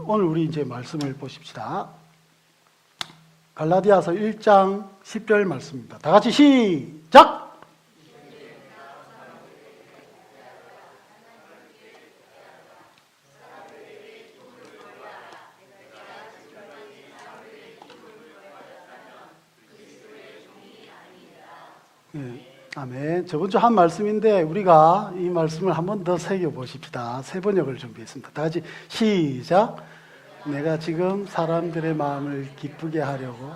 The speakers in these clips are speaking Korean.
오늘 우리 이제 말씀을 보십시다. 갈라디아서 1장 10절 말씀입니다. 다 같이 시작! 아멘. 저번 주 한 말씀인데 우리가 이 말씀을 한 번 더 새겨보십시다. 세 번역을 준비했습니다. 다 같이 시작! 내가 지금 사람들의 마음을 기쁘게 하려고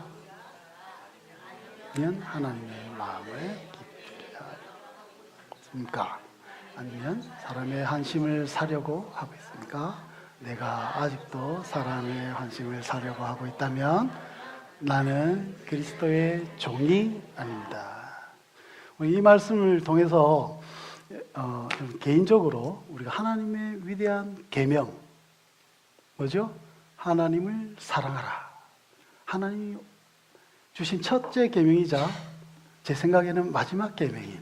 아니면 하나님의 마음을 기쁘게 하려고 있습니까? 아니면 사람의 환심을 사려고 하고 있습니까? 내가 아직도 사람의 환심을 사려고 하고 있다면 나는 그리스도의 종이 아닙니다. 이 말씀을 통해서 좀 개인적으로 우리가 하나님의 위대한 계명, 뭐죠? 하나님을 사랑하라. 하나님이 주신 첫째 계명이자 제 생각에는 마지막 계명인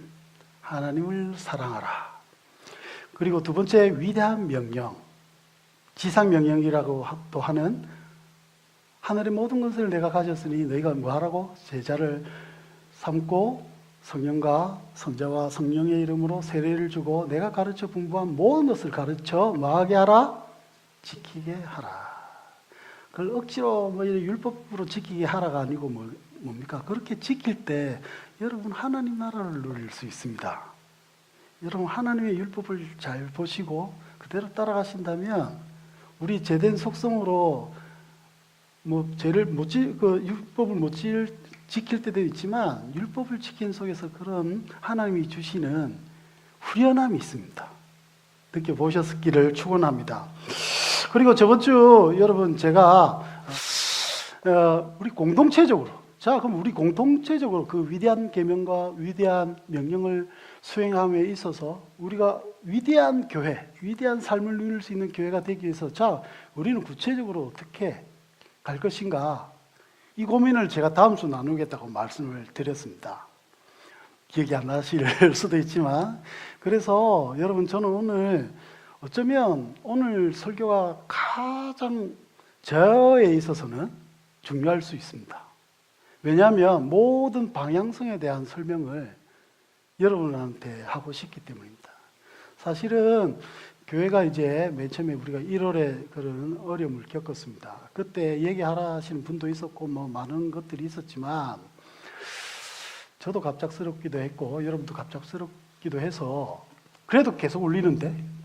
하나님을 사랑하라. 그리고 두 번째 위대한 명령, 지상명령이라고 또 하는 하늘의 모든 것을 내가 가졌으니 너희가 뭐하라고? 제자를 삼고 성령과 성자와 성령의 이름으로 세례를 주고 내가 가르쳐 분부한 모든 것을 가르쳐 뭐하게 하라? 지키게 하라. 그걸 억지로 율법으로 지키게 하라가 아니고 뭡니까? 그렇게 지킬 때 여러분 하나님 나라를 누릴 수 있습니다. 여러분 하나님의 율법을 잘 보시고 그대로 따라가신다면 우리 제된 속성으로 죄를 율법을 못 지킬 때도 있지만 율법을 지킨 속에서 그런 하나님이 주시는 후련함이 있습니다. 느껴보셨기를 축원합니다. 그리고 저번 주 여러분 제가 우리 공동체적으로 그럼 우리 공동체적으로 그 위대한 계명과 위대한 명령을 수행함에 있어서 우리가 위대한 교회, 위대한 삶을 누릴 수 있는 교회가 되기 위해서 우리는 구체적으로 어떻게 갈 것인가 이 고민을 제가 다음 주 나누겠다고 말씀을 드렸습니다. 기억이 안 나실 수도 있지만 그래서 여러분 저는 오늘 어쩌면 오늘 설교가 가장 저에 있어서는 중요할 수 있습니다. 왜냐하면 모든 방향성에 대한 설명을 여러분한테 하고 싶기 때문입니다. 사실은 교회가 이제 맨 처음에 우리가 1월에 그런 어려움을 겪었습니다. 그때 얘기하라 하시는 분도 있었고 많은 것들이 있었지만 저도 갑작스럽기도 했고 여러분도 갑작스럽기도 해서 그래도 계속 울리는데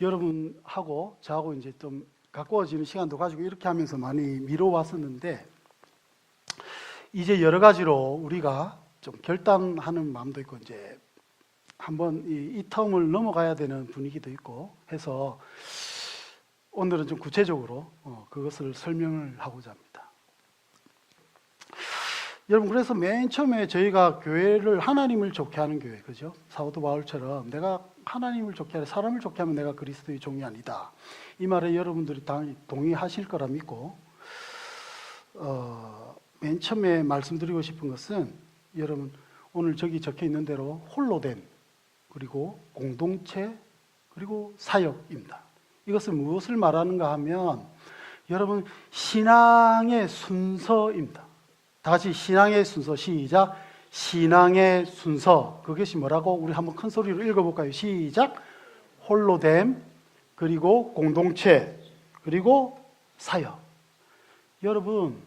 여러분하고 저하고 이제 좀 가까워지는 시간도 가지고 이렇게 하면서 많이 미뤄왔었는데 이제 여러 가지로 우리가 좀 결단하는 마음도 있고 이제 한번 이 텀을 넘어가야 되는 분위기도 있고 해서 오늘은 좀 구체적으로 그것을 설명을 하고자 합니다. 여러분 그래서 맨 처음에 저희가 교회를 하나님을 좋게 하는 교회, 그죠? 사도 바울처럼 내가 하나님을 좋게 하려 사람을 좋게 하면 내가 그리스도의 종이 아니다. 이 말에 여러분들이 당연히 동의하실 거라 믿고 맨 처음에 말씀드리고 싶은 것은 여러분 오늘 저기 적혀 있는 대로 홀로됨 그리고 공동체 그리고 사역입니다. 이것은 무엇을 말하는가 하면 여러분 신앙의 순서입니다. 다 같이 신앙의 순서 시작. 신앙의 순서 그것이 뭐라고 우리 한번 큰 소리로 읽어볼까요? 시작. 홀로됨 그리고 공동체 그리고 사역. 여러분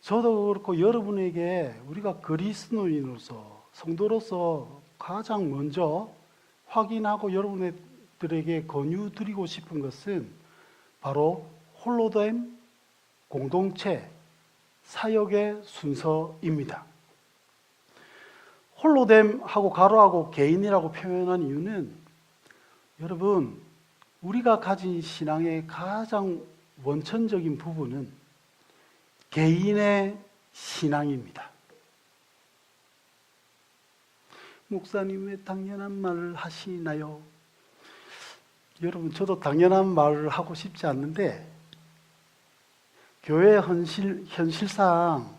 저도 그렇고 여러분에게 우리가 그리스도인으로서 성도로서 가장 먼저 확인하고 여러분들에게 권유드리고 싶은 것은 바로 홀로됨 공동체 사역의 순서입니다. 홀로됨하고 가로하고 개인이라고 표현한 이유는 여러분 우리가 가진 신앙의 가장 원천적인 부분은 개인의 신앙입니다. 목사님 왜 당연한 말을 하시나요? 여러분 저도 당연한 말을 하고 싶지 않는데 교회 현실상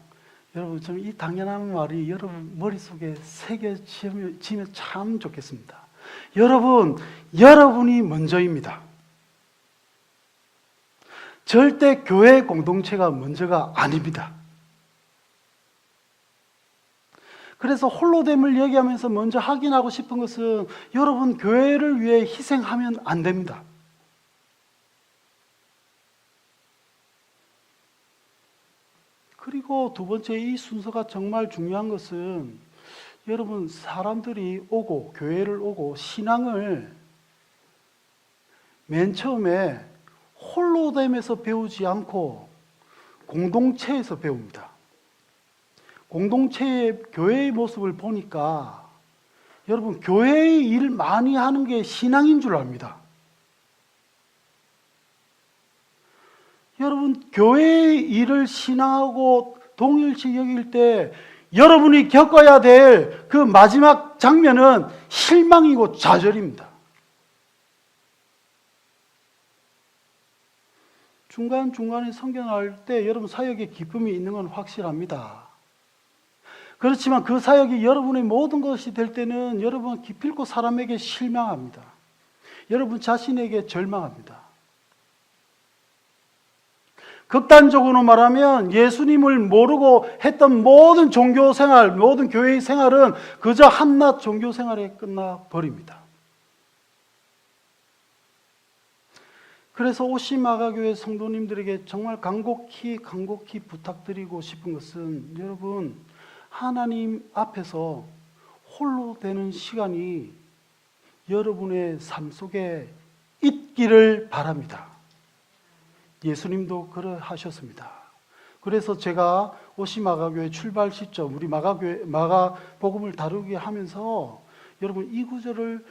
여러분 좀 이 당연한 말이 여러분 머릿속에 새겨지면 참 좋겠습니다. 여러분, 여러분이 먼저입니다. 절대 교회 공동체가 먼저가 아닙니다. 그래서 홀로됨을 얘기하면서 먼저 확인하고 싶은 것은 여러분 교회를 위해 희생하면 안 됩니다. 그리고 두 번째 이 순서가 정말 중요한 것은 여러분 사람들이 오고 교회를 오고 신앙을 맨 처음에 홀로됨에서 배우지 않고 공동체에서 배웁니다. 공동체의 교회의 모습을 보니까 여러분 교회의 일을 많이 하는 게 신앙인 줄 압니다. 여러분 교회의 일을 신앙하고 동일시 여길 때 여러분이 겪어야 될 그 마지막 장면은 실망이고 좌절입니다. 중간중간에 성경할 때 여러분 사역에 기쁨이 있는 건 확실합니다. 그렇지만 그 사역이 여러분의 모든 것이 될 때는 여러분은 기필코 사람에게 실망합니다. 여러분 자신에게 절망합니다. 극단적으로 말하면 예수님을 모르고 했던 모든 종교 생활, 모든 교회의 생활은 그저 한낱 종교 생활에 끝나버립니다. 그래서 오시마가교회 성도님들에게 정말 간곡히 부탁드리고 싶은 것은 여러분 하나님 앞에서 홀로 되는 시간이 여러분의 삶 속에 있기를 바랍니다. 예수님도 그러하셨습니다. 그래서 제가 오시마가교회 출발 시점, 우리 마가복음을 다루게 하면서 여러분 이 구절을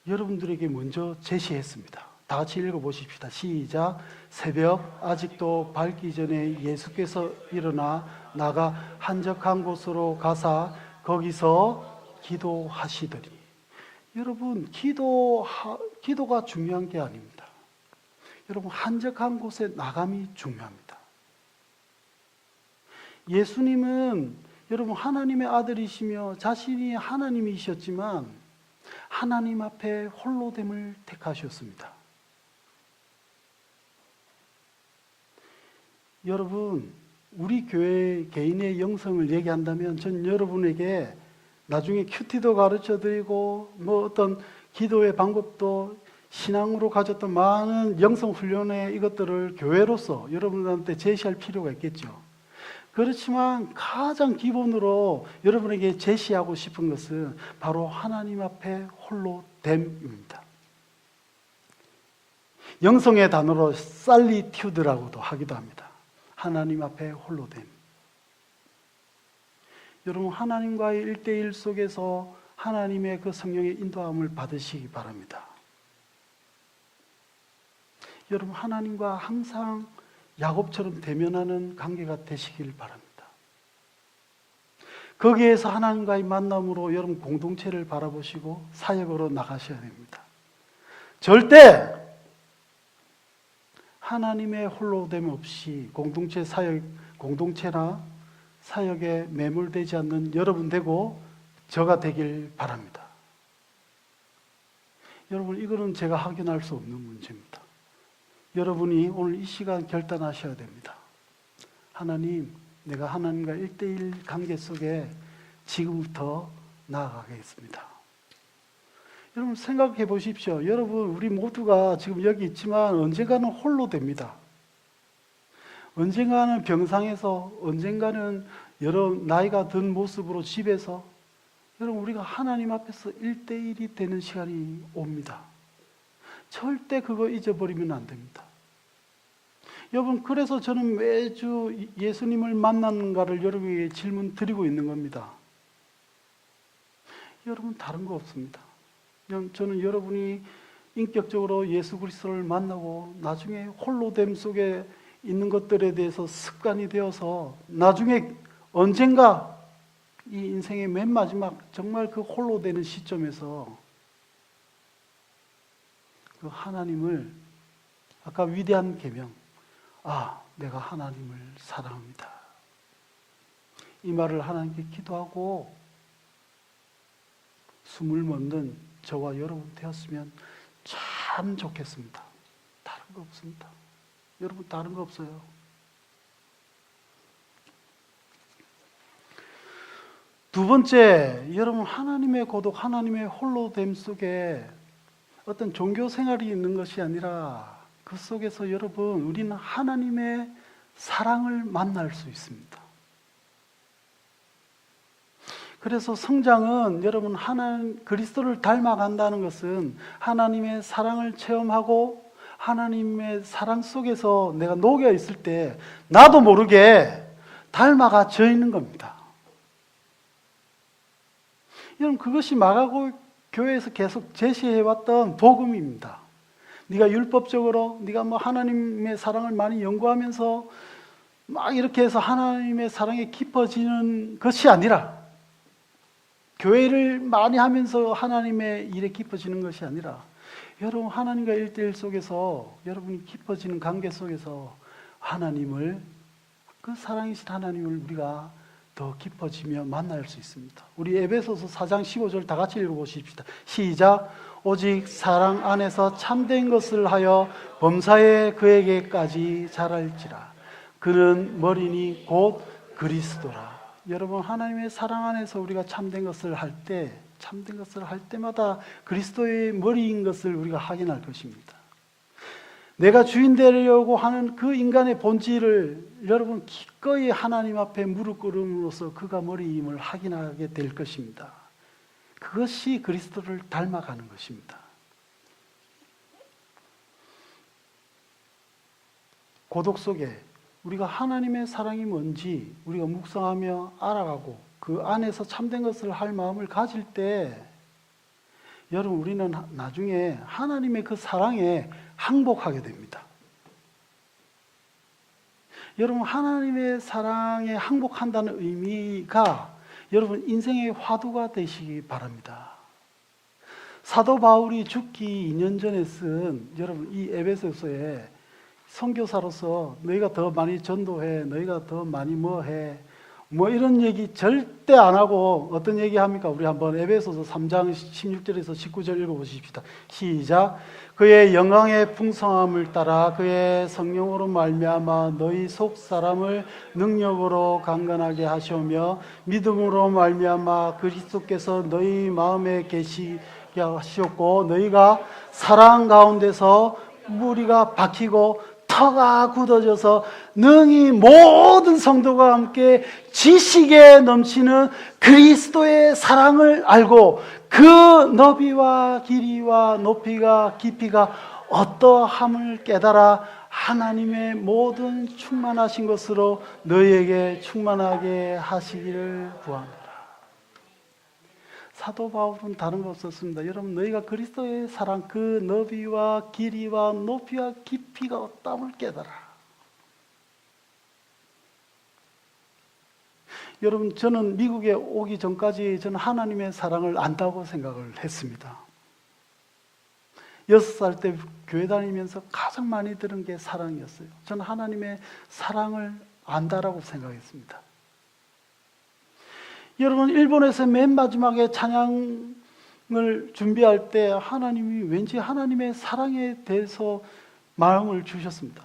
여러분들에게 먼저 제시했습니다. 다 같이 읽어보십시다. 시작. 새벽 아직도 밝기 전에 예수께서 일어나 나가 한적한 곳으로 가사 거기서 기도하시더니. 여러분 기도가 중요한 게 아닙니다. 여러분 한적한 곳에 나감이 중요합니다. 예수님은 여러분 하나님의 아들이시며 자신이 하나님이셨지만 하나님 앞에 홀로됨을 택하셨습니다. 여러분 우리 교회 개인의 영성을 얘기한다면 전 여러분에게 나중에 큐티도 가르쳐드리고 어떤 기도의 방법도 신앙으로 가졌던 많은 영성 훈련의 이것들을 교회로서 여러분들한테 제시할 필요가 있겠죠. 그렇지만 가장 기본으로 여러분에게 제시하고 싶은 것은 바로 하나님 앞에 홀로 됨입니다. 영성의 단어로 살리튜드라고도 하기도 합니다. 하나님 앞에 홀로 됨. 여러분 하나님과의 1대1 속에서 하나님의 그 성령의 인도함을 받으시기 바랍니다. 여러분 하나님과 항상 야곱처럼 대면하는 관계가 되시길 바랍니다. 거기에서 하나님과의 만남으로 여러분 공동체를 바라보시고 사역으로 나가셔야 됩니다. 절대 하나님의 홀로됨 없이 공동체나 사역에 매몰되지 않는 여러분 되고 저가 되길 바랍니다. 여러분 이거는 제가 확인할 수 없는 문제입니다. 여러분이 오늘 이 시간 결단하셔야 됩니다. 하나님, 내가 하나님과 1대1 관계 속에 지금부터 나아가겠습니다. 여러분 생각해 보십시오. 여러분 우리 모두가 지금 여기 있지만 언젠가는 홀로 됩니다. 언젠가는 병상에서, 언젠가는 여러 나이가 든 모습으로 집에서 여러분 우리가 하나님 앞에서 1대1이 되는 시간이 옵니다. 절대 그거 잊어버리면 안 됩니다. 여러분 그래서 저는 매주 예수님을 만나는가를 여러분에게 질문 드리고 있는 겁니다. 여러분 다른 거 없습니다. 저는 여러분이 인격적으로 예수 그리스도를 만나고 나중에 홀로됨 속에 있는 것들에 대해서 습관이 되어서 나중에 언젠가 이 인생의 맨 마지막 정말 그 홀로 되는 시점에서 그 하나님을 아까 위대한 계명, 내가 하나님을 사랑합니다. 이 말을 하나님께 기도하고 숨을 멎는 저와 여러분 되었으면 참 좋겠습니다. 다른 거 없습니다. 여러분, 다른 거 없어요. 두 번째, 여러분, 하나님의 고독, 하나님의 홀로됨 속에 어떤 종교 생활이 있는 것이 아니라 그 속에서 여러분, 우리는 하나님의 사랑을 만날 수 있습니다. 그래서 성장은 여러분, 그리스도를 닮아간다는 것은 하나님의 사랑을 체험하고 하나님의 사랑 속에서 내가 녹여 있을 때 나도 모르게 닮아가져 있는 겁니다. 여러분, 그것이 마가고 교회에서 계속 제시해왔던 복음입니다. 네가 율법적으로 네가 하나님의 사랑을 많이 연구하면서 막 이렇게 해서 하나님의 사랑에 깊어지는 것이 아니라, 교회를 많이 하면서 하나님의 일에 깊어지는 것이 아니라, 여러분, 하나님과 1대1 속에서 여러분이 깊어지는 관계 속에서 하나님을, 그 사랑이신 하나님을 우리가 더 깊어지며 만날 수 있습니다. 우리 에베소서 4장 15절 다 같이 읽어보십시다. 시작. 오직 사랑 안에서 참된 것을 하여 범사에 그에게까지 자랄지라. 그는 머리니 곧 그리스도라. 여러분, 하나님의 사랑 안에서 우리가 참된 것을 할 때마다 그리스도의 머리인 것을 우리가 확인할 것입니다. 내가 주인 되려고 하는 그 인간의 본질을 여러분 기꺼이 하나님 앞에 무릎 꿇음으로써 그가 머리임을 확인하게 될 것입니다. 그것이 그리스도를 닮아가는 것입니다. 고독 속에 우리가 하나님의 사랑이 뭔지 우리가 묵상하며 알아가고 그 안에서 참된 것을 할 마음을 가질 때, 여러분, 우리는 나중에 하나님의 그 사랑에 항복하게 됩니다. 여러분, 하나님의 사랑에 항복한다는 의미가 여러분 인생의 화두가 되시기 바랍니다. 사도 바울이 죽기 2년 전에 쓴 여러분 이 에베소서에 선교사로서 너희가 더 많이 전도해, 너희가 더 많이 뭐해, 이런 얘기 절대 안 하고 어떤 얘기 합니까? 우리 한번 에베소서 3장 16절에서 19절 읽어보십시다. 시작. 그의 영광의 풍성함을 따라 그의 성령으로 말미암아 너희 속 사람을 능력으로 강건하게 하시오며 믿음으로 말미암아 그리스도께서 너희 마음에 계시게 하시었고 너희가 사랑 가운데서 뿌리가 박히고 터가 굳어져서 능히 모든 성도가 함께 지식에 넘치는 그리스도의 사랑을 알고 그 너비와 길이와 높이가 깊이가 어떠함을 깨달아 하나님의 모든 충만하신 것으로 너희에게 충만하게 하시기를 구합니다. 사도 바울은 다른 거 없었습니다. 여러분, 너희가 그리스도의 사랑, 그 너비와 길이와 높이와 깊이가 어떠함을 깨달아. 여러분, 저는 미국에 오기 전까지 저는 하나님의 사랑을 안다고 생각을 했습니다. 6살 때 교회 다니면서 가장 많이 들은 게 사랑이었어요. 저는 하나님의 사랑을 안다라고 생각했습니다. 여러분, 일본에서 맨 마지막에 찬양을 준비할 때 하나님이 왠지 하나님의 사랑에 대해서 마음을 주셨습니다.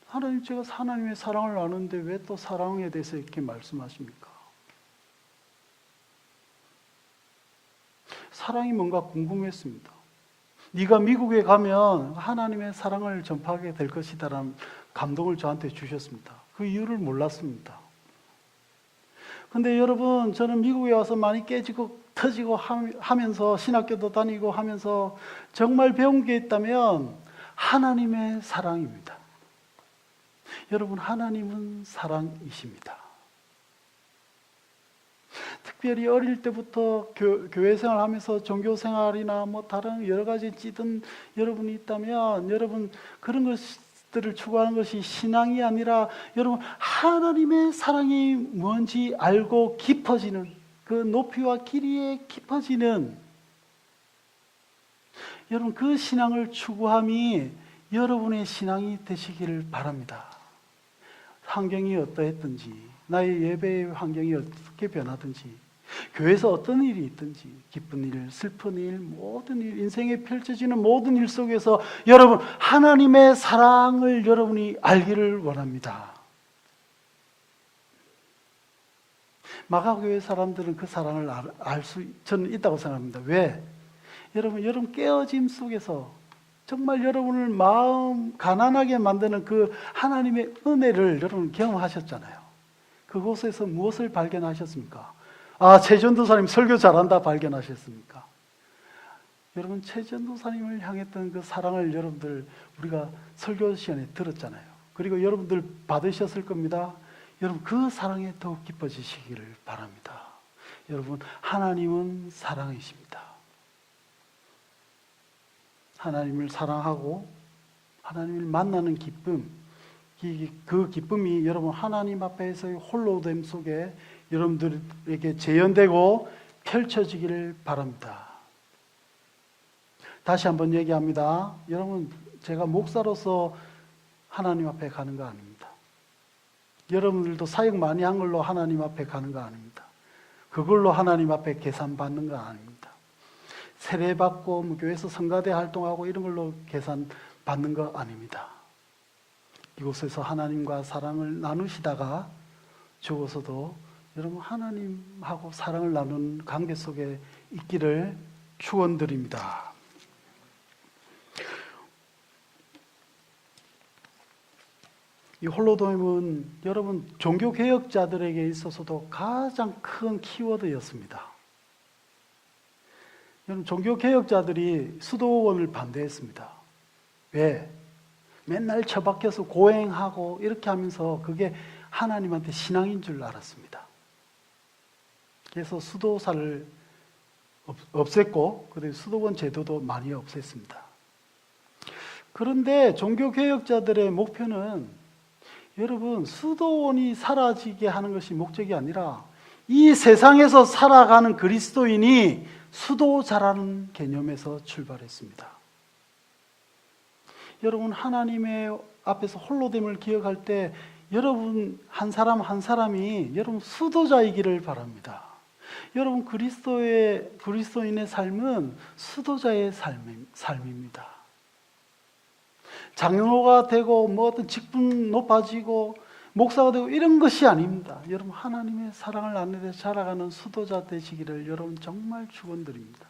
하나님, 제가 하나님의 사랑을 아는데 왜 또 사랑에 대해서 이렇게 말씀하십니까? 사랑이 뭔가 궁금했습니다. 네가 미국에 가면 하나님의 사랑을 전파하게 될 것이다라는 감동을 저한테 주셨습니다. 그 이유를 몰랐습니다. 근데 여러분, 저는 미국에 와서 많이 깨지고 터지고 하면서 신학교도 다니고 하면서 정말 배운 게 있다면 하나님의 사랑입니다. 여러분, 하나님은 사랑이십니다. 특별히 어릴 때부터 교회 생활하면서 종교 생활이나 다른 여러 가지 찌든 여러분이 있다면 여러분 그런 것들을 추구하는 것이 신앙이 아니라 여러분 하나님의 사랑이 뭔지 알고 깊어지는 그 높이와 길이에 깊어지는 여러분 그 신앙을 추구함이 여러분의 신앙이 되시기를 바랍니다. 환경이 어떠했든지 나의 예배의 환경이 어떻게 변하든지 교회에서 어떤 일이 있든지 기쁜 일, 슬픈 일, 모든 일, 인생에 펼쳐지는 모든 일 속에서 여러분 하나님의 사랑을 여러분이 알기를 원합니다. 마가교회 사람들은 그 사랑을 알 수 저는 있다고 생각합니다. 왜? 여러분 깨어짐 속에서 정말 여러분을 마음 가난하게 만드는 그 하나님의 은혜를 여러분 경험하셨잖아요. 그곳에서 무엇을 발견하셨습니까? 아, 최전도사님 설교 잘한다 발견하셨습니까? 여러분 최전도사님을 향했던 그 사랑을 여러분들 우리가 설교 시간에 들었잖아요. 그리고 여러분들 받으셨을 겁니다. 여러분 그 사랑에 더욱 기뻐지시기를 바랍니다. 여러분 하나님은 사랑이십니다. 하나님을 사랑하고 하나님을 만나는 기쁨, 그 기쁨이 여러분 하나님 앞에서의 홀로됨 속에 여러분들에게 재현되고 펼쳐지기를 바랍니다. 다시 한번 얘기합니다. 여러분 제가 목사로서 하나님 앞에 가는 거 아닙니다. 여러분들도 사역 많이 한 걸로 하나님 앞에 가는 거 아닙니다. 그걸로 하나님 앞에 계산받는 거 아닙니다. 세례받고 교회에서 성가대 활동하고 이런 걸로 계산받는 거 아닙니다. 이곳에서 하나님과 사랑을 나누시다가 죽어서도 여러분 하나님하고 사랑을 나누는 관계 속에 있기를 축원드립니다. 이 홀로돔은 여러분 종교개혁자들에게 있어서도 가장 큰 키워드였습니다. 여러분 종교개혁자들이 수도원을 반대했습니다. 왜? 맨날 처박혀서 고행하고 이렇게 하면서 그게 하나님한테 신앙인 줄 알았습니다. 그래서 수도사를 없앴고 그리고 수도원 제도도 많이 없앴습니다. 그런데 종교개혁자들의 목표는 여러분 수도원이 사라지게 하는 것이 목적이 아니라 이 세상에서 살아가는 그리스도인이 수도자라는 개념에서 출발했습니다. 여러분 하나님의 앞에서 홀로됨을 기억할 때 여러분 한 사람 한 사람이 여러분 수도자이기를 바랍니다. 여러분 그리스도인의 삶은 수도자의 삶입니다. 장로가 되고 뭐 어떤 직분 높아지고 목사가 되고 이런 것이 아닙니다. 여러분 하나님의 사랑을 나누며 자라가는 수도자 되시기를 여러분 정말 축원드립니다.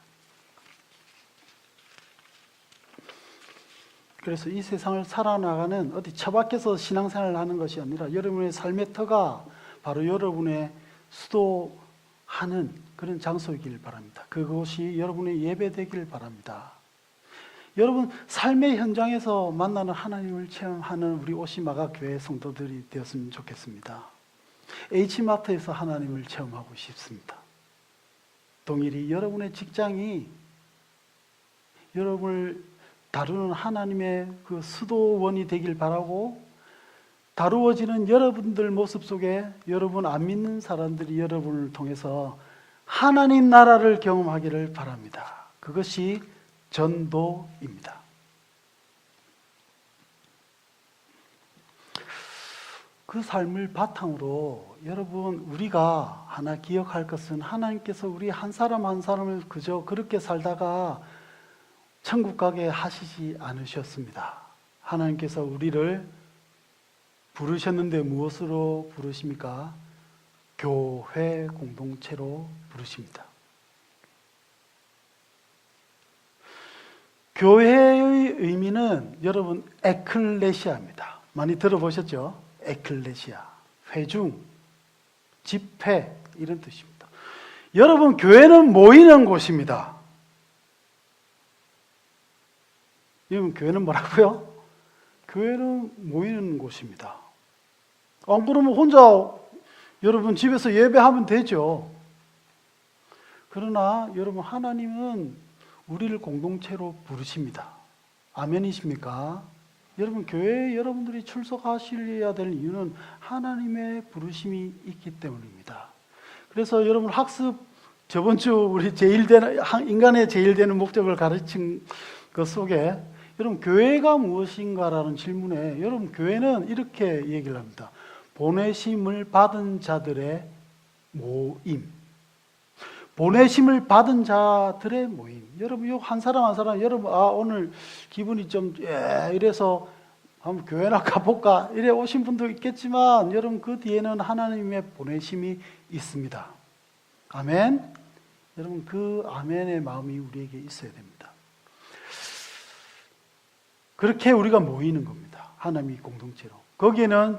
그래서 이 세상을 살아나가는 어디 처박혀서 신앙생활을 하는 것이 아니라 여러분의 삶의 터가 바로 여러분의 수도하는 그런 장소이길 바랍니다. 그것이 여러분의 예배 되길 바랍니다. 여러분 삶의 현장에서 만나는 하나님을 체험하는 우리 오시마가 교회 성도들이 되었으면 좋겠습니다. H마트에서 하나님을 체험하고 싶습니다. 동일이 여러분의 직장이 여러분을 다루는 하나님의 그 수도원이 되길 바라고 다루어지는 여러분들 모습 속에 여러분 안 믿는 사람들이 여러분을 통해서 하나님 나라를 경험하기를 바랍니다. 그것이 전도입니다. 그 삶을 바탕으로 여러분 우리가 하나 기억할 것은 하나님께서 우리 한 사람 한 사람을 그저 그렇게 살다가 천국 가게 하시지 않으셨습니다. 하나님께서 우리를 부르셨는데 무엇으로 부르십니까? 교회 공동체로 부르십니다. 교회의 의미는 여러분 에클레시아입니다. 많이 들어보셨죠? 에클레시아, 회중, 집회 이런 뜻입니다. 여러분 교회는 모이는 곳입니다. 여러분 교회는 뭐라고요? 교회는 모이는 곳입니다. 안 그러면 혼자 여러분 집에서 예배하면 되죠. 그러나 여러분 하나님은 우리를 공동체로 부르십니다. 아멘이십니까? 여러분 교회에 여러분들이 출석하셔야 될 이유는 하나님의 부르심이 있기 때문입니다. 그래서 여러분 학습 저번 주 우리 인간의 제일되는 목적을 가르친 것 속에 여러분 교회가 무엇인가라는 질문에 여러분 교회는 이렇게 얘기를 합니다. 보내심을 받은 자들의 모임. 보내심을 받은 자들의 모임. 여러분, 한 사람 한 사람, 여러분, 오늘 기분이 좀, 이래서 한번 교회나 가볼까? 이래 오신 분도 있겠지만, 여러분, 그 뒤에는 하나님의 보내심이 있습니다. 아멘? 여러분, 그 아멘의 마음이 우리에게 있어야 됩니다. 그렇게 우리가 모이는 겁니다. 하나님이 공동체로. 거기에는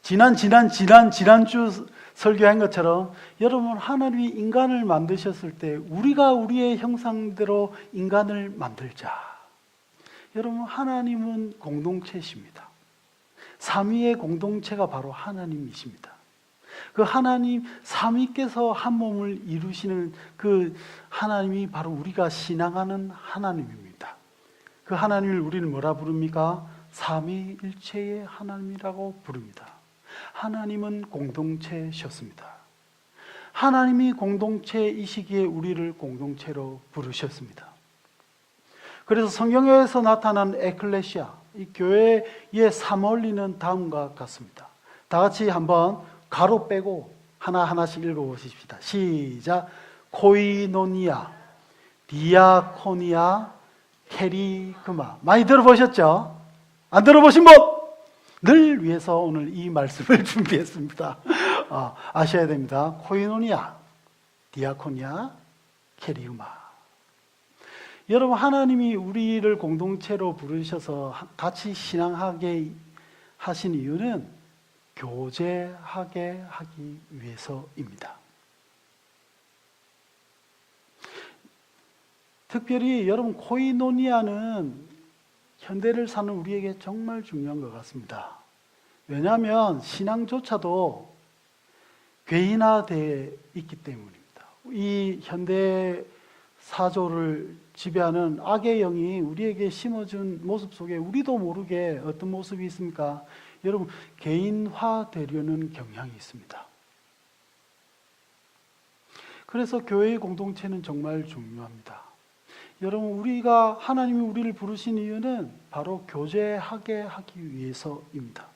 지난주 설교한 것처럼 여러분, 하나님이 인간을 만드셨을 때 우리가 우리의 형상대로 인간을 만들자. 여러분, 하나님은 공동체십니다. 삼위의 공동체가 바로 하나님이십니다. 그 하나님 삼위께서 한 몸을 이루시는 그 하나님이 바로 우리가 신앙하는 하나님입니다. 그 하나님을 우리는 뭐라 부릅니까? 삼위일체의 하나님이라고 부릅니다. 하나님은 공동체셨습니다. 하나님이 공동체이시기에 우리를 공동체로 부르셨습니다. 그래서 성경에서 나타난 에클레시아, 이 교회의 사몰리는 다음과 같습니다. 다 같이 한번 가로 빼고 하나하나씩 읽어보십시다. 시작. 코이노니아, 디아코니아, 케리그마. 많이 들어보셨죠? 안 들어보신 분? 늘 위해서 오늘 이 말씀을 준비했습니다. 아셔야 됩니다. 코이노니아, 디아코니아, 케리그마. 여러분, 하나님이 우리를 공동체로 부르셔서 같이 신앙하게 하신 이유는 교제하게 하기 위해서입니다. 특별히 여러분, 코이노니아는 현대를 사는 우리에게 정말 중요한 것 같습니다. 왜냐하면 신앙조차도 괴인화되어 있기 때문입니다. 이 현대 사조를 지배하는 악의 영이 우리에게 심어준 모습 속에 우리도 모르게 어떤 모습이 있습니까? 여러분, 개인화되려는 경향이 있습니다. 그래서 교회의 공동체는 정말 중요합니다. 여러분, 우리가 하나님이 우리를 부르신 이유는 바로 교제하게 하기 위해서입니다.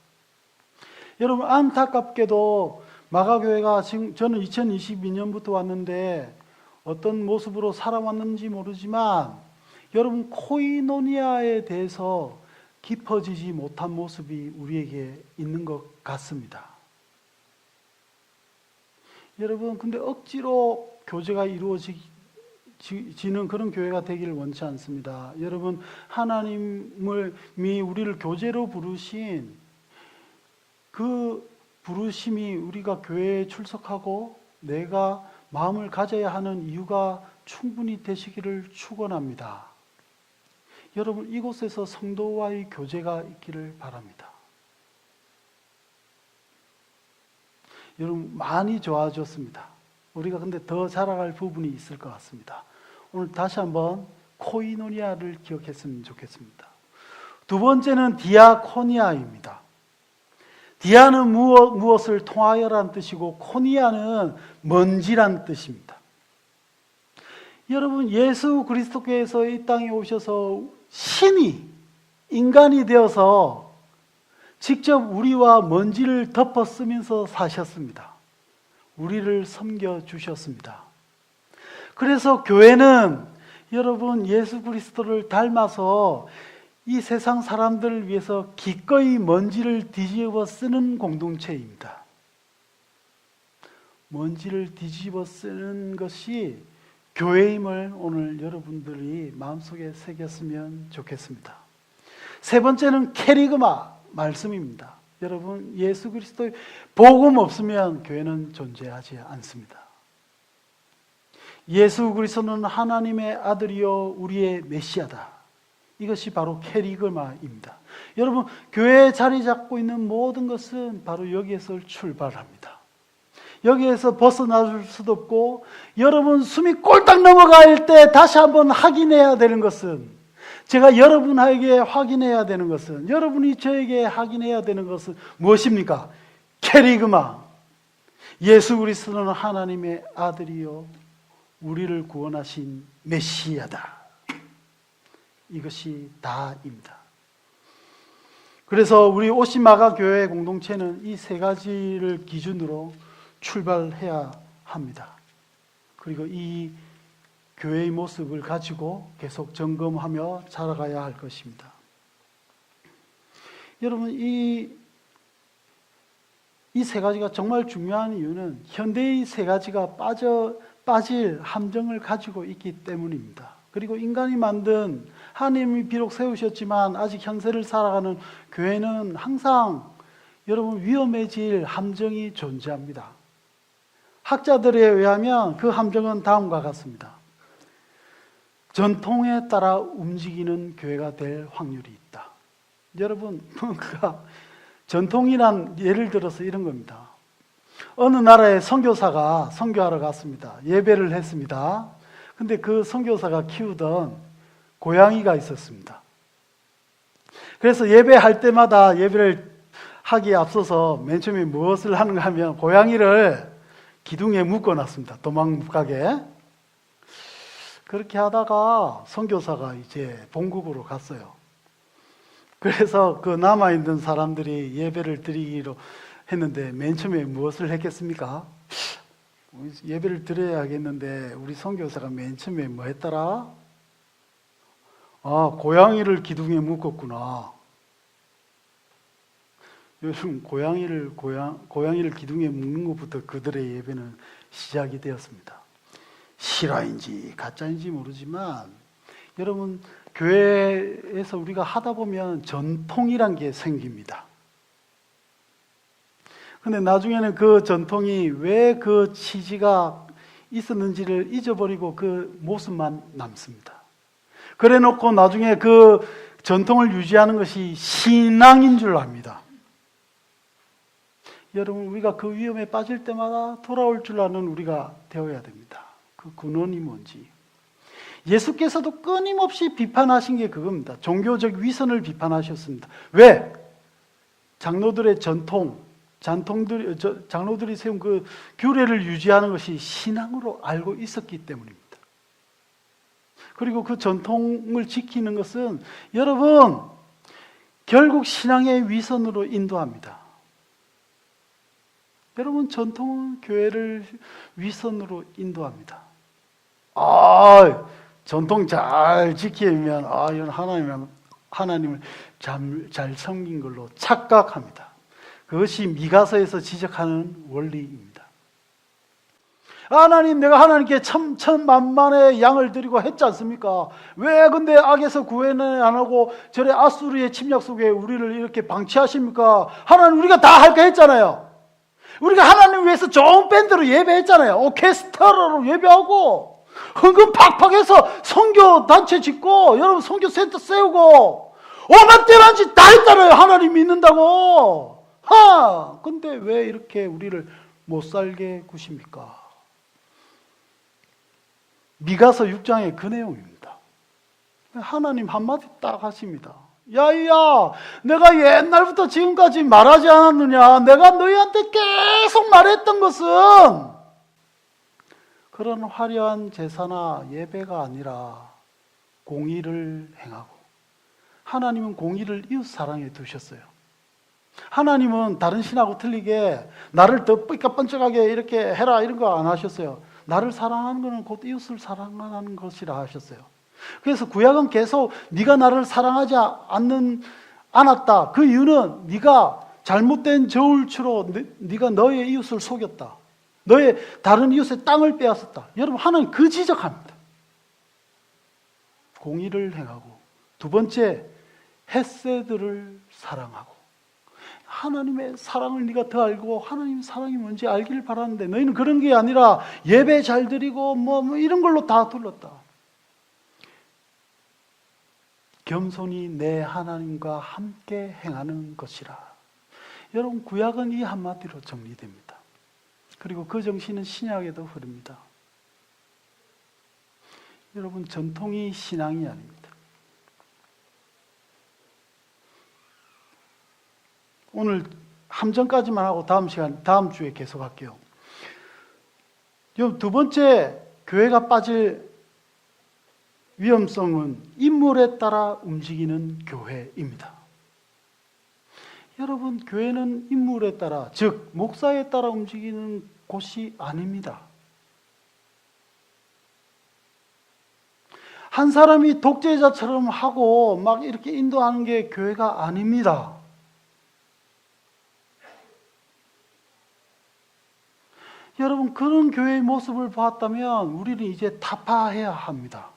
여러분, 안타깝게도 마가교회가 지금 저는 2022년부터 왔는데 어떤 모습으로 살아왔는지 모르지만 여러분, 코이노니아에 대해서 깊어지지 못한 모습이 우리에게 있는 것 같습니다. 여러분, 근데 억지로 교제가 이루어지는 그런 교회가 되기를 원치 않습니다. 여러분, 하나님이 우리를 교제로 부르신 그 부르심이 우리가 교회에 출석하고 내가 마음을 가져야 하는 이유가 충분히 되시기를 축원합니다. 여러분, 이곳에서 성도와의 교제가 있기를 바랍니다. 여러분, 많이 좋아졌습니다. 우리가 근데 더 자라갈 부분이 있을 것 같습니다. 오늘 다시 한번 코이노니아를 기억했으면 좋겠습니다. 두 번째는 디아코니아입니다. 디아는 무엇을 통하여란 뜻이고 코니아는 먼지란 뜻입니다. 여러분, 예수 그리스도께서 이 땅에 오셔서 신이 인간이 되어서 직접 우리와 먼지를 덮어 쓰면서 사셨습니다. 우리를 섬겨주셨습니다. 그래서 교회는 여러분, 예수 그리스도를 닮아서 이 세상 사람들을 위해서 기꺼이 먼지를 뒤집어 쓰는 공동체입니다. 먼지를 뒤집어 쓰는 것이 교회임을 오늘 여러분들이 마음속에 새겼으면 좋겠습니다. 세 번째는 캐리그마, 말씀입니다. 여러분, 예수 그리스도의 복음 없으면 교회는 존재하지 않습니다. 예수 그리스도는 하나님의 아들이요 우리의 메시아다. 이것이 바로 캐리그마입니다. 여러분, 교회에 자리 잡고 있는 모든 것은 바로 여기에서 출발합니다. 여기에서 벗어날 수도 없고, 여러분 숨이 꼴딱 넘어갈 때 다시 한번 확인해야 되는 것은, 제가 여러분에게 확인해야 되는 것은, 여러분이 저에게 확인해야 되는 것은 무엇입니까? 캐리그마. 예수 그리스도는 하나님의 아들이요 우리를 구원하신 메시아다. 이것이 다입니다. 그래서 우리 오시마가 교회 공동체는 이 세 가지를 기준으로 출발해야 합니다. 그리고 이 교회의 모습을 가지고 계속 점검하며 살아가야 할 것입니다. 여러분, 이 세 가지가 정말 중요한 이유는 현대의 세 가지가 빠질 함정을 가지고 있기 때문입니다. 그리고 인간이 만든, 하나님이 비록 세우셨지만 아직 현세를 살아가는 교회는 항상 여러분 위험해질 함정이 존재합니다. 학자들에 의하면 그 함정은 다음과 같습니다. 전통에 따라 움직이는 교회가 될 확률이 있다. 여러분, 뭔가 전통이란 예를 들어서 이런 겁니다. 어느 나라의 선교사가 선교하러 갔습니다. 예배를 했습니다. 근데 그 선교사가 키우던 고양이가 있었습니다. 그래서 예배할 때마다 예배를 하기에 앞서서 맨 처음에 무엇을 하는가 하면 고양이를 기둥에 묶어놨습니다. 도망 못 가게. 그렇게 하다가 선교사가 이제 본국으로 갔어요. 그래서 그 남아있는 사람들이 예배를 드리기로 했는데 맨 처음에 무엇을 했겠습니까? 예배를 드려야겠는데 우리 선교사가 맨 처음에 뭐 했더라? 고양이를 기둥에 묶었구나. 요즘 고양이를 기둥에 묶는 것부터 그들의 예배는 시작이 되었습니다. 실화인지 가짜인지 모르지만 여러분, 교회에서 우리가 하다 보면 전통이란 게 생깁니다. 근데 나중에는 그 전통이 왜 그 취지가 있었는지를 잊어버리고 그 모습만 남습니다. 그래 놓고 나중에 그 전통을 유지하는 것이 신앙인 줄 압니다. 여러분, 우리가 그 위험에 빠질 때마다 돌아올 줄 아는 우리가 되어야 됩니다. 그 근원이 뭔지. 예수께서도 끊임없이 비판하신 게 그겁니다. 종교적 위선을 비판하셨습니다. 왜? 장로들의 장로들이 세운 그 규례를 유지하는 것이 신앙으로 알고 있었기 때문입니다. 그리고 그 전통을 지키는 것은 여러분, 결국 신앙의 위선으로 인도합니다. 여러분, 전통은 교회를 위선으로 인도합니다. 전통 잘 지키면 이건 하나님을 잘 섬긴 걸로 착각합니다. 그것이 미가서에서 지적하는 원리입니다. 하나님, 내가 하나님께 천만만의 양을 드리고 했지 않습니까? 왜 근데 악에서 구원을 안 하고 저래 아수르의 침략 속에 우리를 이렇게 방치하십니까? 하나님, 우리가 다 할까 했잖아요. 우리가 하나님 위해서 좋은 밴드로 예배했잖아요. 오케스트라로 예배하고 헌금 팍팍해서 선교 단체 짓고 여러분 선교 센터 세우고 오만때만지 다 했잖아요. 하나님 믿는다고. 근데 왜 이렇게 우리를 못 살게 구십니까? 미가서 6장의 그 내용입니다. 하나님 한마디 딱 하십니다. 야이야, 내가 옛날부터 지금까지 말하지 않았느냐? 내가 너희한테 계속 말했던 것은 그런 화려한 제사나 예배가 아니라 공의를 행하고, 하나님은 공의를 이웃 사랑에 두셨어요. 하나님은 다른 신하고 틀리게 나를 더 삐까뻔쩍하게 이렇게 해라 이런 거 안 하셨어요. 나를 사랑하는 것은 곧 이웃을 사랑하는 것이라 하셨어요. 그래서 구약은 계속 네가 나를 사랑하지 않았다. 그 이유는 네가 잘못된 저울추로 네가 너의 이웃을 속였다. 너의 다른 이웃의 땅을 빼앗았다. 여러분, 하나님 그 지적합니다. 공의를 행하고, 두 번째, 헤세드를 사랑하고. 하나님의 사랑을 네가 더 알고 하나님의 사랑이 뭔지 알기를 바라는데 너희는 그런 게 아니라 예배 잘 드리고 뭐 이런 걸로 다 둘렀다. 겸손히 내 하나님과 함께 행하는 것이라. 여러분, 구약은 이 한마디로 정리됩니다. 그리고 그 정신은 신약에도 흐릅니다. 여러분, 전통이 신앙이 아닙니다. 오늘 함정까지만 하고 다음 주에 계속할게요. 두 번째, 교회가 빠질 위험성은 인물에 따라 움직이는 교회입니다. 여러분, 교회는 인물에 따라, 즉 목사에 따라 움직이는 곳이 아닙니다. 한 사람이 독재자처럼 하고 막 이렇게 인도하는 게 교회가 아닙니다. 여러분, 그런 교회의 모습을 보았다면 우리는 이제 타파해야 합니다.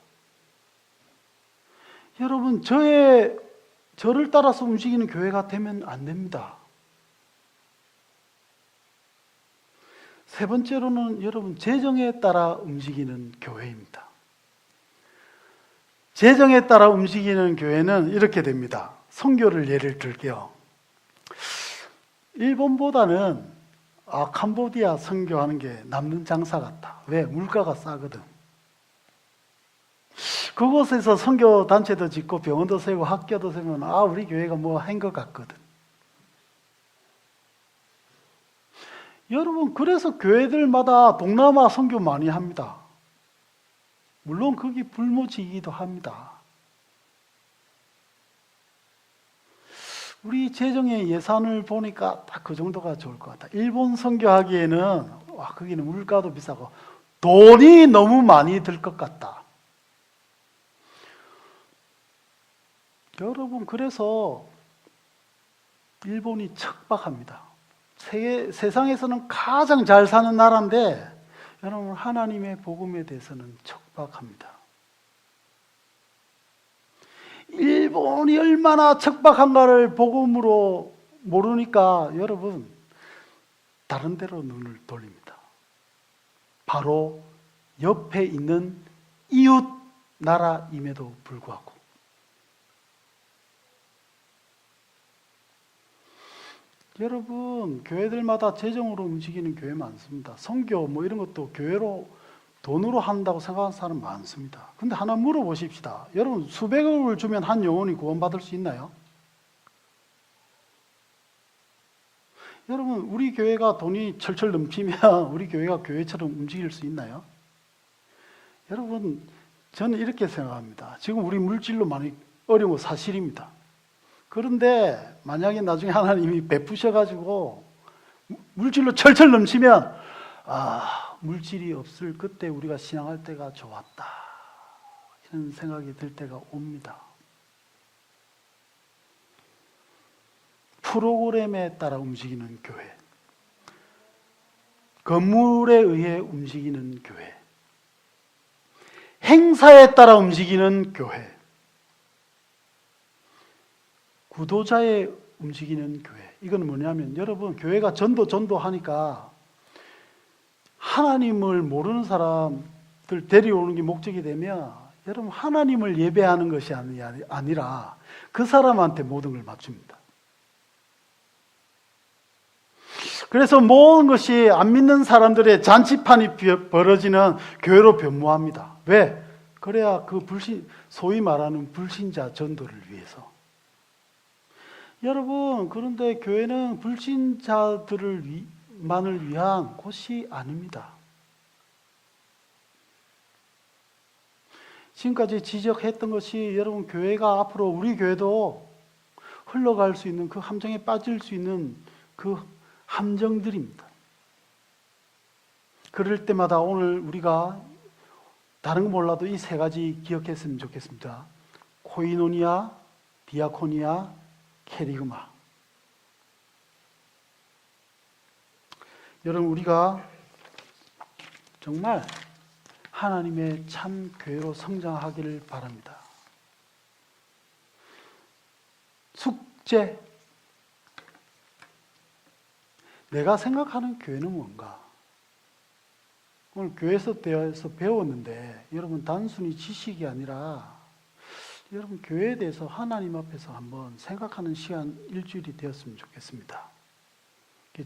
여러분, 저를 따라서 움직이는 교회가 되면 안 됩니다. 세 번째로는 여러분, 재정에 따라 움직이는 교회입니다. 재정에 따라 움직이는 교회는 이렇게 됩니다. 선교를 예를 들게요. 일본보다는 캄보디아 선교하는 게 남는 장사 같다. 왜? 물가가 싸거든. 그곳에서 선교 단체도 짓고 병원도 세우고 학교도 세우면 우리 교회가 뭐 한 것 같거든. 여러분, 그래서 교회들마다 동남아 선교 많이 합니다. 물론 거기 불모지이기도 합니다. 우리 재정의 예산을 보니까 딱 그 정도가 좋을 것 같다. 일본 선교하기에는 거기는 물가도 비싸고 돈이 너무 많이 들 것 같다. 여러분, 그래서 일본이 척박합니다. 세상에서는 가장 잘 사는 나라인데 여러분, 하나님의 복음에 대해서는 척박합니다. 일본이 얼마나 척박한가를 복음으로 모르니까 여러분, 다른 데로 눈을 돌립니다. 바로 옆에 있는 이웃 나라임에도 불구하고. 여러분, 교회들마다 재정으로 움직이는 교회 많습니다. 선교 뭐 이런 것도 교회로 돈으로 한다고 생각하는 사람 많습니다. 근데 하나 물어보십시다. 여러분, 수백억을 주면 한 영혼이 구원받을 수 있나요? 여러분, 우리 교회가 돈이 철철 넘치면 우리 교회가 교회처럼 움직일 수 있나요? 여러분, 저는 이렇게 생각합니다. 지금 우리 물질로 많이 어려운 거 사실입니다. 그런데 만약에 나중에 하나님이 베푸셔가지고 물질로 철철 넘치면 물질이 없을 그때 우리가 신앙할 때가 좋았다, 이런 생각이 들 때가 옵니다. 프로그램에 따라 움직이는 교회, 건물에 의해 움직이는 교회, 행사에 따라 움직이는 교회, 구도자에 움직이는 교회. 이건 뭐냐면 여러분, 교회가 전도하니까 하나님을 모르는 사람들 데려오는 게 목적이 되면 여러분, 하나님을 예배하는 것이 아니라 그 사람한테 모든 걸 맞춥니다. 그래서 모든 것이 안 믿는 사람들의 잔치판이 벌어지는 교회로 변모합니다. 왜? 그래야 소위 말하는 불신자 전도를 위해서. 여러분, 그런데 교회는 불신자들만을 위한 곳이 아닙니다. 지금까지 지적했던 것이 여러분, 교회가 앞으로 우리 교회도 흘러갈 수 있는 그 함정에 빠질 수 있는 그 함정들입니다. 그럴 때마다 오늘 우리가 다른 거 몰라도 이 세 가지 기억했으면 좋겠습니다. 코이노니아, 디아코니아, 캐리그마. 여러분, 우리가 정말 하나님의 참 교회로 성장하기를 바랍니다. 숙제. 내가 생각하는 교회는 뭔가? 오늘 교회에서 배웠는데 여러분, 단순히 지식이 아니라 여러분, 교회에 대해서 하나님 앞에서 한번 생각하는 시간 일주일이 되었으면 좋겠습니다.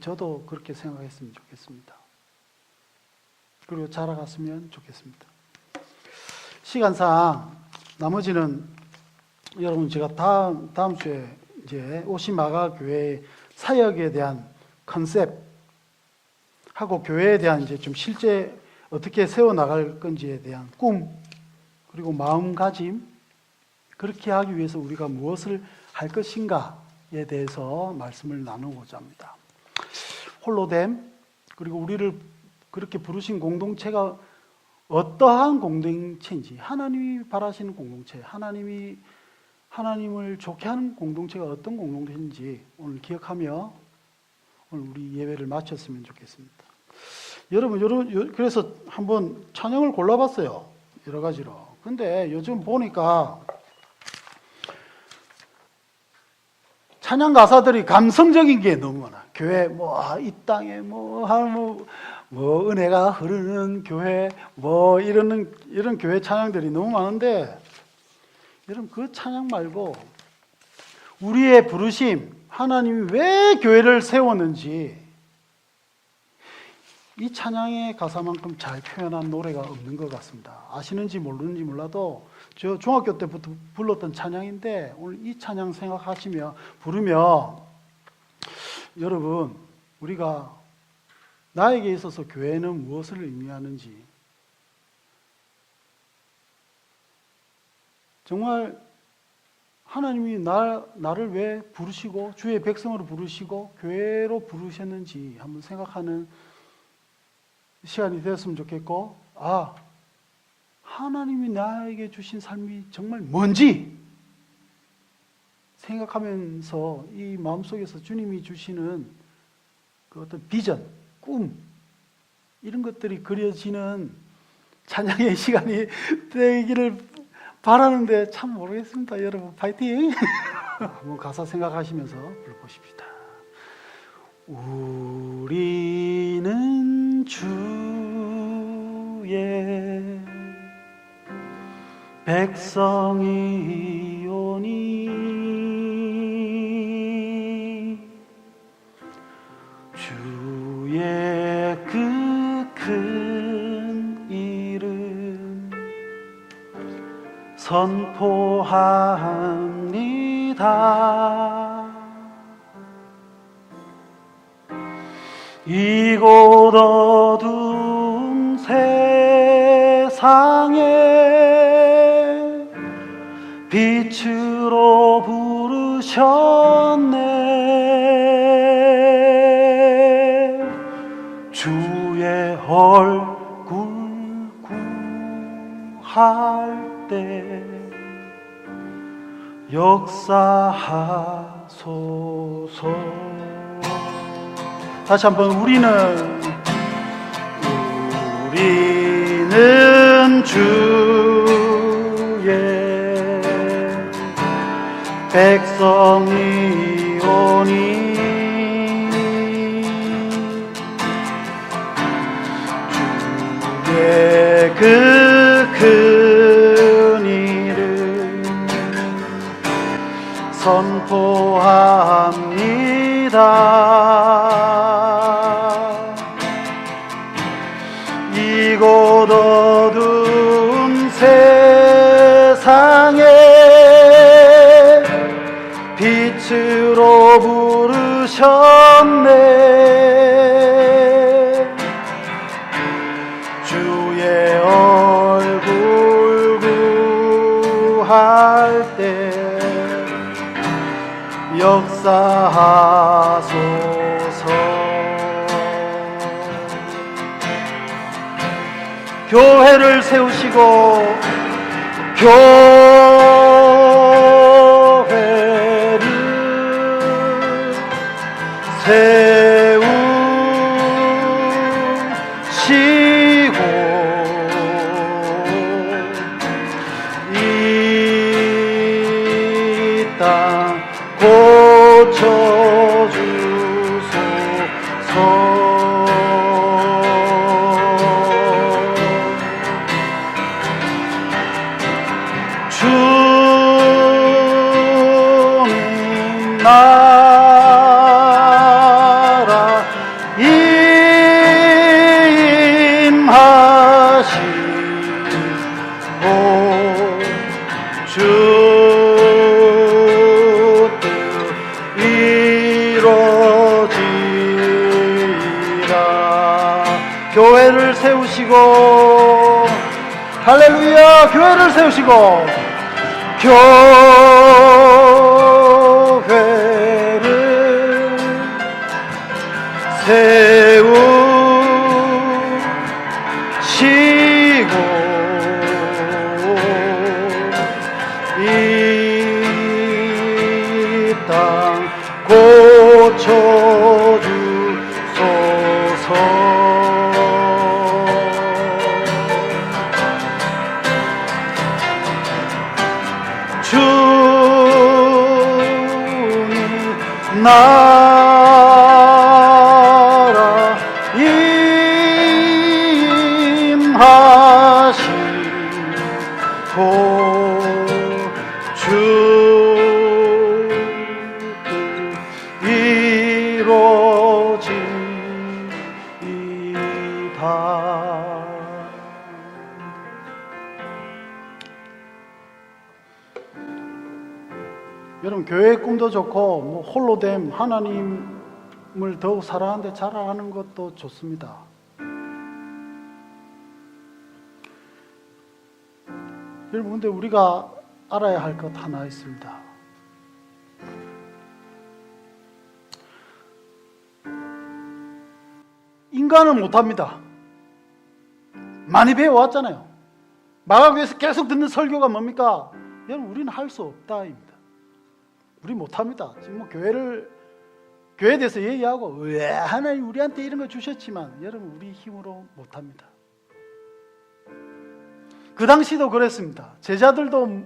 저도 그렇게 생각했으면 좋겠습니다. 그리고 자라갔으면 좋겠습니다. 시간상 나머지는 여러분, 제가 다음 주에 이제 오시마가 교회 사역에 대한 컨셉 하고 교회에 대한 이제 좀 실제 어떻게 세워나갈 건지에 대한 꿈, 그리고 마음가짐, 그렇게 하기 위해서 우리가 무엇을 할 것인가에 대해서 말씀을 나누고자 합니다. 홀로됨, 그리고 우리를 그렇게 부르신 공동체가 어떠한 공동체인지, 하나님이 바라시는 공동체, 하나님을 좋게 하는 공동체가 어떤 공동체인지 오늘 기억하며 오늘 우리 예배를 마쳤으면 좋겠습니다. 여러분, 그래서 한번 찬양을 골라봤어요. 여러 가지로. 근데 요즘 보니까 찬양 가사들이 감성적인 게 너무 많아. 교회, 이 땅에 은혜가 흐르는 교회, 이런 교회 찬양들이 너무 많은데, 여러분, 그 찬양 말고, 우리의 부르심, 하나님이 왜 교회를 세웠는지, 이 찬양의 가사만큼 잘 표현한 노래가 없는 것 같습니다. 아시는지 모르는지 몰라도 저 중학교 때부터 불렀던 찬양인데 오늘 이 찬양 생각하시며 부르며 여러분, 우리가 나에게 있어서 교회는 무엇을 의미하는지 정말 하나님이 나를 왜 부르시고 주의 백성으로 부르시고 교회로 부르셨는지 한번 생각하는 시간이 되었으면 좋겠고, 하나님이 나에게 주신 삶이 정말 뭔지 생각하면서 이 마음속에서 주님이 주시는 그 어떤 비전, 꿈, 이런 것들이 그려지는 찬양의 시간이 되기를 바라는데 참 모르겠습니다. 여러분, 파이팅! 한번 가사 생각하시면서 불러보십시다. 우리는 주의 백성이오니 주의 그 큰 이름 선포합니다. 이곳 어두운 세상에 빛으로 부르셨네. 주의 얼굴 구할 때 역사하소서. 다시 한번 우리는 주의 백성이오니 주의 그 큰 이름 선포합니다. 이곳 어두운 세상에 빛으로 부르셨네. 주의 얼굴 구할 때 역사하소서. 교회를 세우시고 교회를 세우시고 이 땅 고쳐주소서. 주님 나라 임하시고 주 뜻 이루어지라. 교회를 세우시고 할렐루야. 교회를 세우시고 교회를 세우시고 이 땅 고쳐주소서. 주님 나라 임하시고 주 이루어지이다. 여러분, 교회의 꿈도 좋고 홀로됨, 하나님을 더욱 사랑하는데 자라가는 것도 좋습니다. 여러분, 근데 우리가 알아야 할 것 하나 있습니다. 인간은 못합니다. 많이 배워왔잖아요. 마가교회에서 계속 듣는 설교가 뭡니까? 여러분, 우리는 할 수 없다입니다. 우리 못합니다. 지금 교회에 대해서 얘기하고 왜 하나님 우리한테 이런 거 주셨지만 여러분, 우리 힘으로 못합니다. 그 당시도 그랬습니다. 제자들도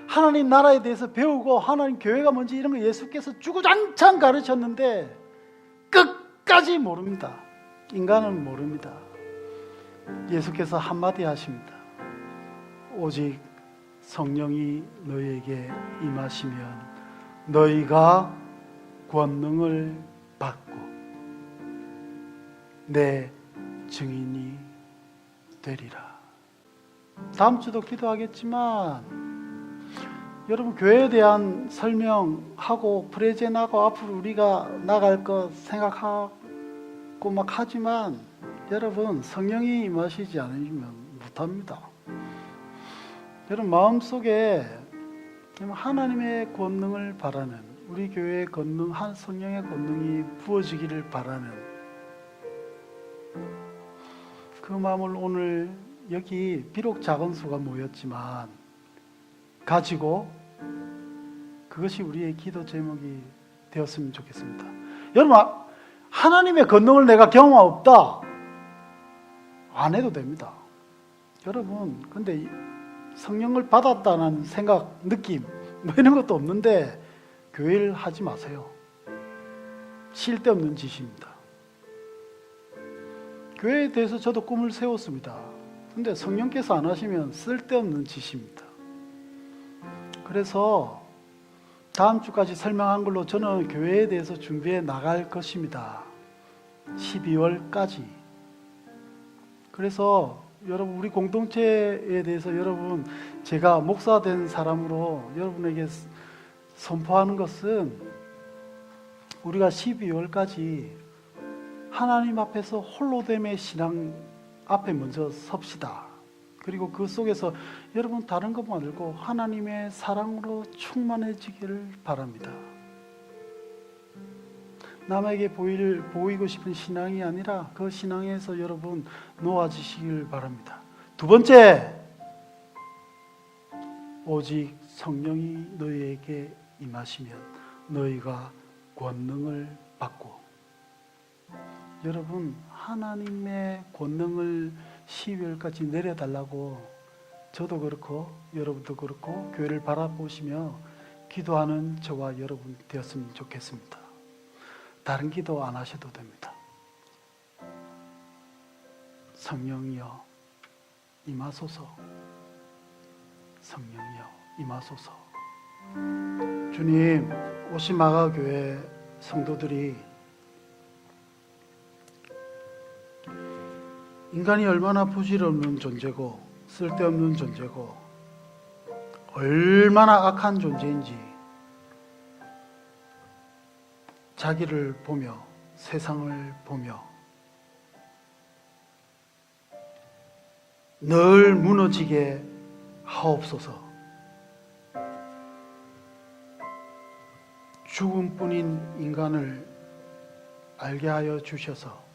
하나님 나라에 대해서 배우고 하나님 교회가 뭔지 이런 거 예수께서 주구장창 가르쳤는데 끝까지 모릅니다. 인간은 모릅니다. 예수께서 한마디 하십니다. 오직 성령이 너희에게 임하시면 너희가 권능을 받고 내 증인이 되리라. 다음 주도 기도하겠지만 여러분, 교회에 대한 설명하고 프레젠하고 앞으로 우리가 나갈 것 생각하고 막 하지만 여러분, 성령이 임하시지 않으시면 못합니다. 여러분, 마음속에 하나님의 권능을 바라는, 우리 교회의 권능, 한 성령의 권능이 부어지기를 바라는 그 마음을 오늘 여기 비록 작은 수가 모였지만 가지고 그것이 우리의 기도 제목이 되었으면 좋겠습니다. 여러분, 하나님의 권능을 내가 경험 없다 안 해도 됩니다. 여러분, 근데 성령을 받았다는 생각, 느낌 뭐 이런 것도 없는데 교회를 하지 마세요. 쓸데없는 짓입니다. 교회에 대해서 저도 꿈을 세웠습니다. 근데 성령께서 안 하시면 쓸데없는 짓입니다. 그래서 다음 주까지 설명한 걸로 저는 교회에 대해서 준비해 나갈 것입니다. 12월까지. 그래서 여러분, 우리 공동체에 대해서 여러분, 제가 목사 된 사람으로 여러분에게 선포하는 것은 우리가 12월까지 하나님 앞에서 홀로됨의 신앙 앞에 먼저 섭시다. 그리고 그 속에서 여러분, 다른 것 말고 하나님의 사랑으로 충만해지기를 바랍니다. 남에게 보이고 싶은 신앙이 아니라 그 신앙에서 여러분 놓아지시길 바랍니다. 두 번째, 오직 성령이 너희에게 임하시면 너희가 권능을 받고. 여러분, 하나님의 권능을 12월까지 내려달라고 저도 그렇고 여러분도 그렇고 교회를 바라보시며 기도하는 저와 여러분 되었으면 좋겠습니다. 다른 기도 안 하셔도 됩니다. 성령이여 임하소서. 성령이여 임하소서. 주님, 오시마가교회 성도들이 인간이 얼마나 부질없는 존재고 쓸데없는 존재고 얼마나 악한 존재인지 자기를 보며 세상을 보며 늘 무너지게 하옵소서. 죽음뿐인 인간을 알게 하여 주셔서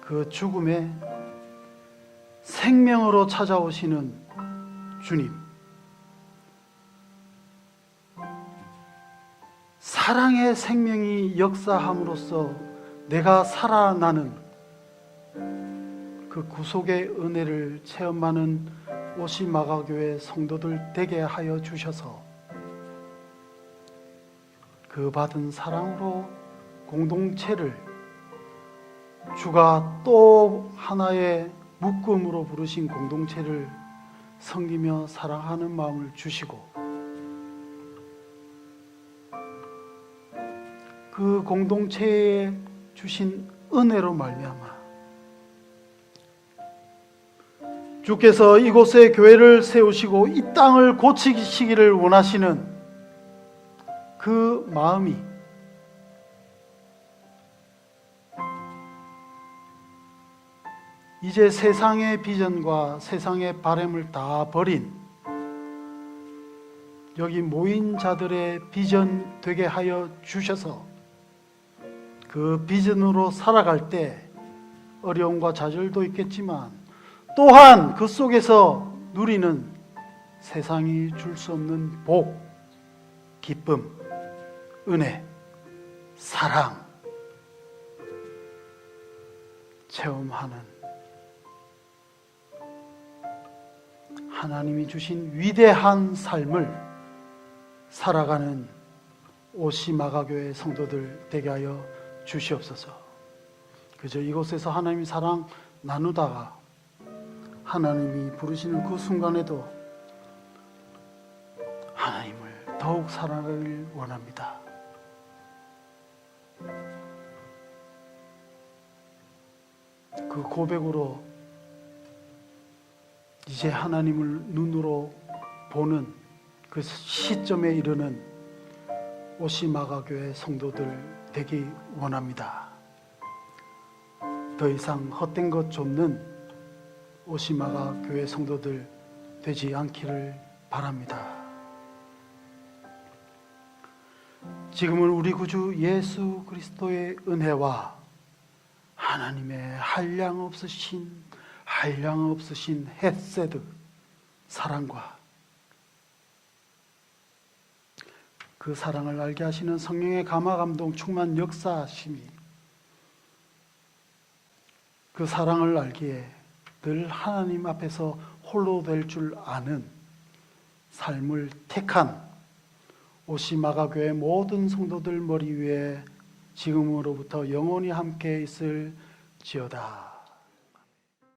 그 죽음에 생명으로 찾아오시는 주님, 사랑의 생명이 역사함으로써 내가 살아나는 그 구속의 은혜를 체험하는 오시마가교회 성도들 되게 하여 주셔서 그 받은 사랑으로 공동체를 주가 또 하나의 묶음으로 부르신 공동체를 섬기며 사랑하는 마음을 주시고 그 공동체에 주신 은혜로 말미암아 주께서 이곳에 교회를 세우시고 이 땅을 고치시기를 원하시는 그 마음이 이제 세상의 비전과 세상의 바램을 다 버린 여기 모인 자들의 비전 되게 하여 주셔서 그 비전으로 살아갈 때 어려움과 좌절도 있겠지만 또한 그 속에서 누리는 세상이 줄 수 없는 복, 기쁨, 은혜, 사랑 체험하는 하나님이 주신 위대한 삶을 살아가는 오시마가교회 성도들 되게 하여 주시옵소서. 그저 이곳에서 하나님이 사랑 나누다가 하나님이 부르시는 그 순간에도 하나님을 더욱 사랑하길 원합니다. 그 고백으로 이제 하나님을 눈으로 보는 그 시점에 이르는 오시마가교회 성도들 되기 원합니다. 더 이상 헛된 것 좁는 오시마가교회 성도들 되지 않기를 바랍니다. 지금은 우리 구주 예수 그리스도의 은혜와 하나님의 한량없으신 헤세드 사랑과 그 사랑을 알게 하시는 성령의 감화 감동 충만 역사하심이 그 사랑을 알기에 늘 하나님 앞에서 홀로 될 줄 아는 삶을 택한 오시마가교회 모든 성도들 머리 위에 지금으로부터 영원히 함께 있을지어다.